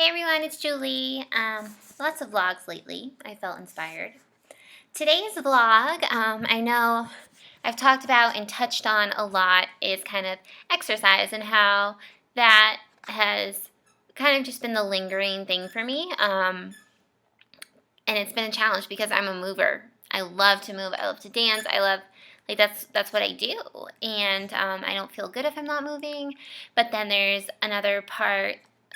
Hey everyone, it's Julie. Lots of vlogs lately. I felt inspired. Today's vlog, I know I've talked about and touched on a lot, is kind of exercise and how that has kind of just been the lingering thing for me. And it's been a challenge because I'm a mover. I love to move. I love to dance. I love that's what I do. And I don't feel good if I'm not moving. But then there's another part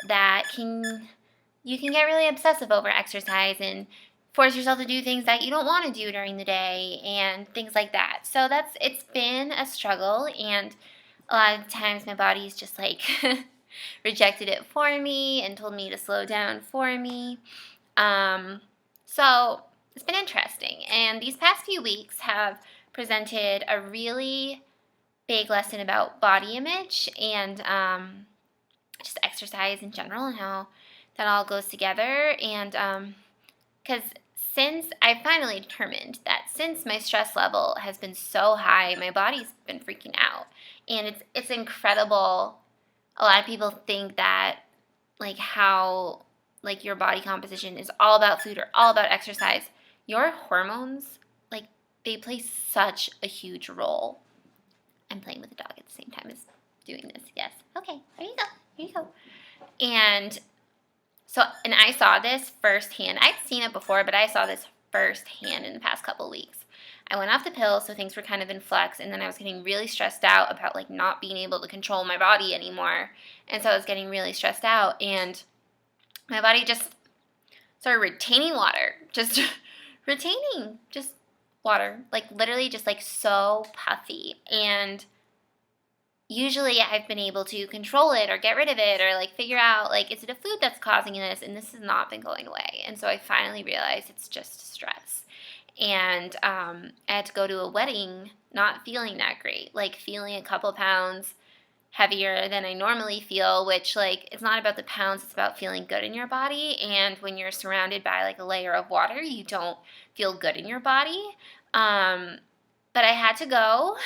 that you can get really obsessive over exercise and force yourself to do things that you don't want to do during the day and things like that. So it's been a struggle, and a lot of times my body's just like rejected it for me and told me to slow down for me. So it's been interesting, and these past few weeks have presented a really big lesson about body image and just exercise in general and how that all goes together. And because since I finally determined that since my stress level has been so high, my body's been freaking out, and it's incredible. A lot of people think that how your body composition is all about food or all about exercise. Your hormones, they play such a huge role. I'm playing with the dog at the same time as doing this. Yes. Okay. There you go. Here you go. And and I saw this firsthand. I'd seen it before, but I saw this firsthand in the past couple of weeks. I went off the pill, so things were kind of in flux, and then I was getting really stressed out about not being able to control my body anymore. And so I was getting really stressed out, and my body just started retaining water. Just retaining just water. Literally just so puffy. And usually I've been able to control it or get rid of it or figure out is it a food that's causing this, and this has not been going away. And so I finally realized it's just stress. And I had to go to a wedding not feeling that great, feeling a couple pounds heavier than I normally feel, which it's not about the pounds, it's about feeling good in your body. And when you're surrounded by a layer of water, you don't feel good in your body. But I had to go.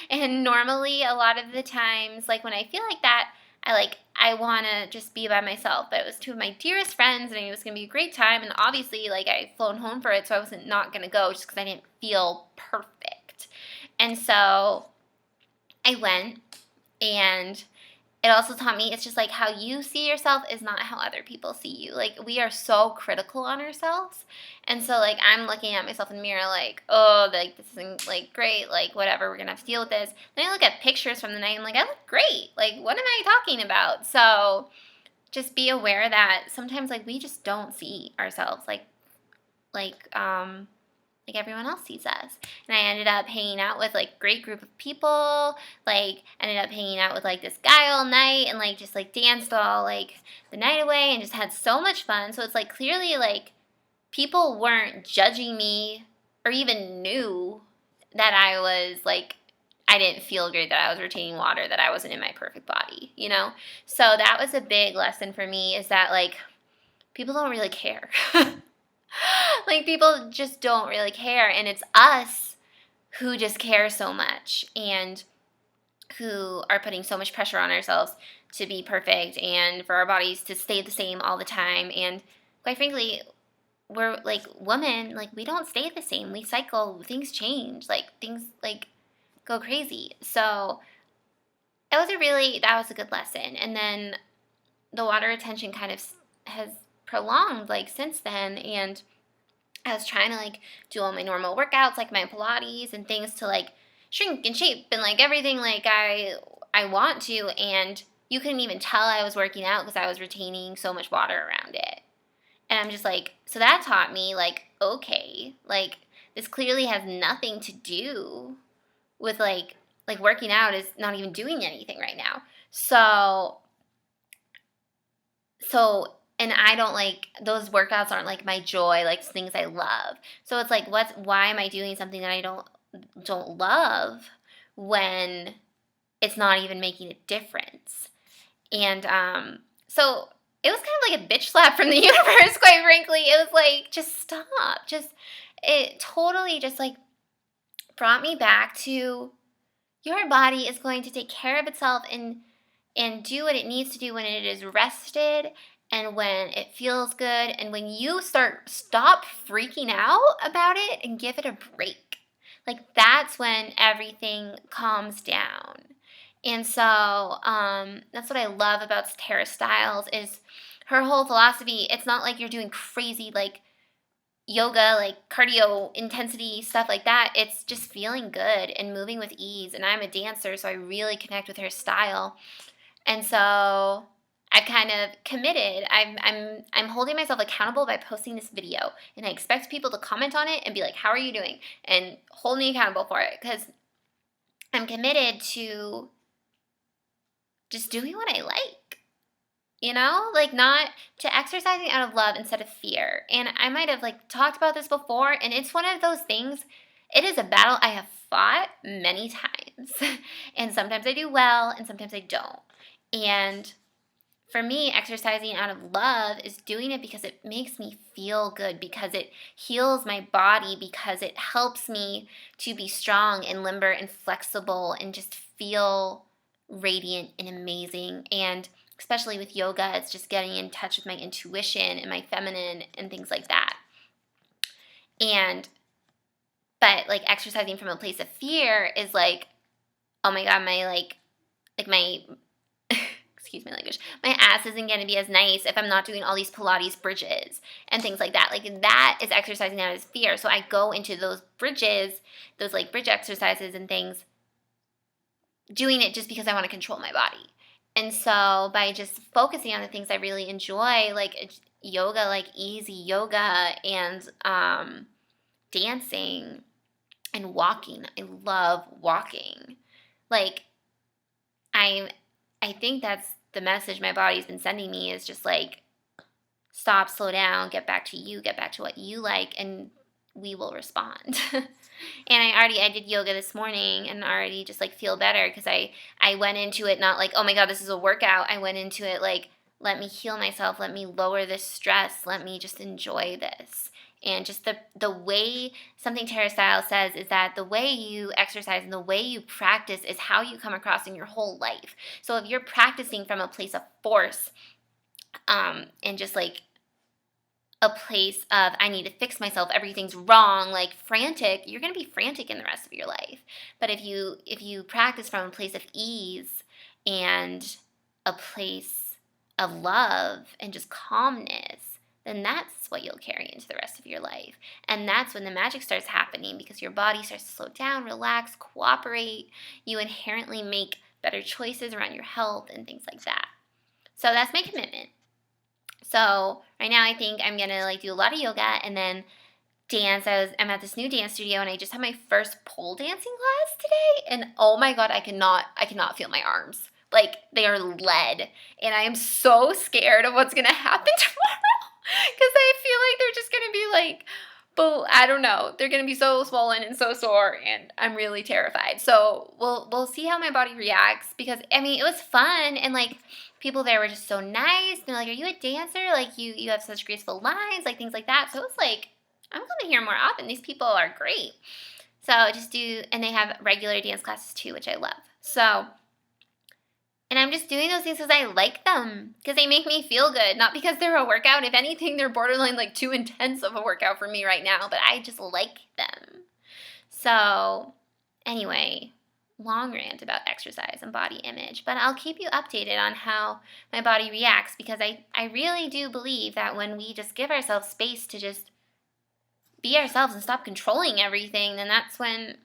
And normally a lot of the times when I feel like that, I want to just be by myself. But it was two of my dearest friends, and it was going to be a great time. And obviously I flown home for it, so I wasn't not going to go just because I didn't feel perfect. And so I went, and it also taught me it's just how you see yourself is not how other people see you. We are so critical on ourselves. And so I'm looking at myself in the mirror oh, this isn't great, whatever, we're gonna have to deal with this. Then I look at pictures from the night and I look great. What am I talking about? So just be aware that sometimes we just don't see ourselves like everyone else sees us. And I ended up hanging out with great group of people, ended up hanging out with this guy all night, and just danced all the night away and just had so much fun. So it's clearly people weren't judging me or even knew that I was I didn't feel great, that I was retaining water, that I wasn't in my perfect body, So that was a big lesson for me, is that people don't really care. People just don't really care, and it's us who just care so much and who are putting so much pressure on ourselves to be perfect and for our bodies to stay the same all the time. And quite frankly, we're women, we don't stay the same. We cycle, things change, things go crazy. So that was a good lesson. And then the water retention kind of has prolonged since then, and I was trying to do all my normal workouts, my Pilates and things, to shrink and shape and everything I want to, and you couldn't even tell I was working out because I was retaining so much water around it. And I'm just so that taught me okay, this clearly has nothing to do with working out is not even doing anything right now. So and I don't those workouts aren't my joy, things I love. So it's why am I doing something that I don't love when it's not even making a difference? And so it was kind of a bitch slap from the universe, quite frankly. It was just stop. It totally just brought me back to your body is going to take care of itself and do what it needs to do when it is rested and when it feels good, and when you stop freaking out about it and give it a break. Like, that's when everything calms down. And so that's what I love about Tara Stiles is her whole philosophy. It's not like you're doing crazy like yoga, like cardio intensity stuff like that. It's just feeling good and moving with ease. And I'm a dancer, so I really connect with her style. And so I kind of committed. I'm holding myself accountable by posting this video, and I expect people to comment on it and be like, "How are you doing?" and hold me accountable for it, because I'm committed to just doing what I like. Like, not to exercising out of love instead of fear. And I might have like talked about this before, and it's one of those things. It is a battle I have fought many times. And sometimes I do well and sometimes I don't. And for me, exercising out of love is doing it because it makes me feel good, because it heals my body, because it helps me to be strong and limber and flexible and just feel radiant and amazing. And especially with yoga, it's just getting in touch with my intuition and my feminine and things like that. But like exercising from a place of fear is like, oh my God, my excuse my language, my ass isn't going to be as nice if I'm not doing all these Pilates bridges and things like that. Like, that is exercising out of fear. So I go into those bridges, those like bridge exercises and things, doing it just because I want to control my body. And so by just focusing on the things I really enjoy, like yoga, like easy yoga, and dancing and walking. I love walking. Like, I think that's the message my body's been sending me, is just like, stop, slow down, get back to you, get back to what you like, and we will respond. And I did yoga this morning and already just like feel better, because I went into it not like, oh my God, this is a workout. I went into it like, let me heal myself, let me lower this stress, let me just enjoy this. And just the way, something Tara Stiles says is that the way you exercise and the way you practice is how you come across in your whole life. So if you're practicing from a place of force, and just like a place of, I need to fix myself, everything's wrong, like frantic, you're going to be frantic in the rest of your life. But if you practice from a place of ease and a place of love and just calmness, then that's what you'll carry into the rest of your life. And that's when the magic starts happening, because your body starts to slow down, relax, cooperate. You inherently make better choices around your health and things like that. So that's my commitment. So right now I think I'm going to like do a lot of yoga and then dance. I'm at this new dance studio, and I just had my first pole dancing class today, and oh my God, I cannot feel my arms. Like, they are lead, and I am so scared of what's going to happen tomorrow, because I feel like they're just going to be like, but I don't know. They're going to be so swollen and so sore, and I'm really terrified. So we'll see how my body reacts, because I mean, it was fun, and like, people there were just so nice. They're like, "Are you a dancer? Like, you have such graceful lines, like things like that." So it was like, I'm going to hear more often. These people are great. So and they have regular dance classes too, which I love. So, and I'm just doing those things because I like them, because they make me feel good, not because they're a workout. If anything, they're borderline like too intense of a workout for me right now, but I just like them. So anyway, long rant about exercise and body image, but I'll keep you updated on how my body reacts, because I really do believe that when we just give ourselves space to just be ourselves and stop controlling everything, then that's when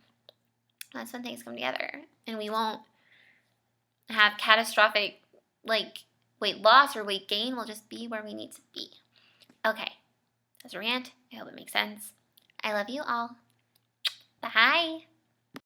things come together, and we won't have catastrophic like weight loss or weight gain. We'll just be where we need to be. Okay, that's a rant. I hope it makes sense. I love you all. Bye.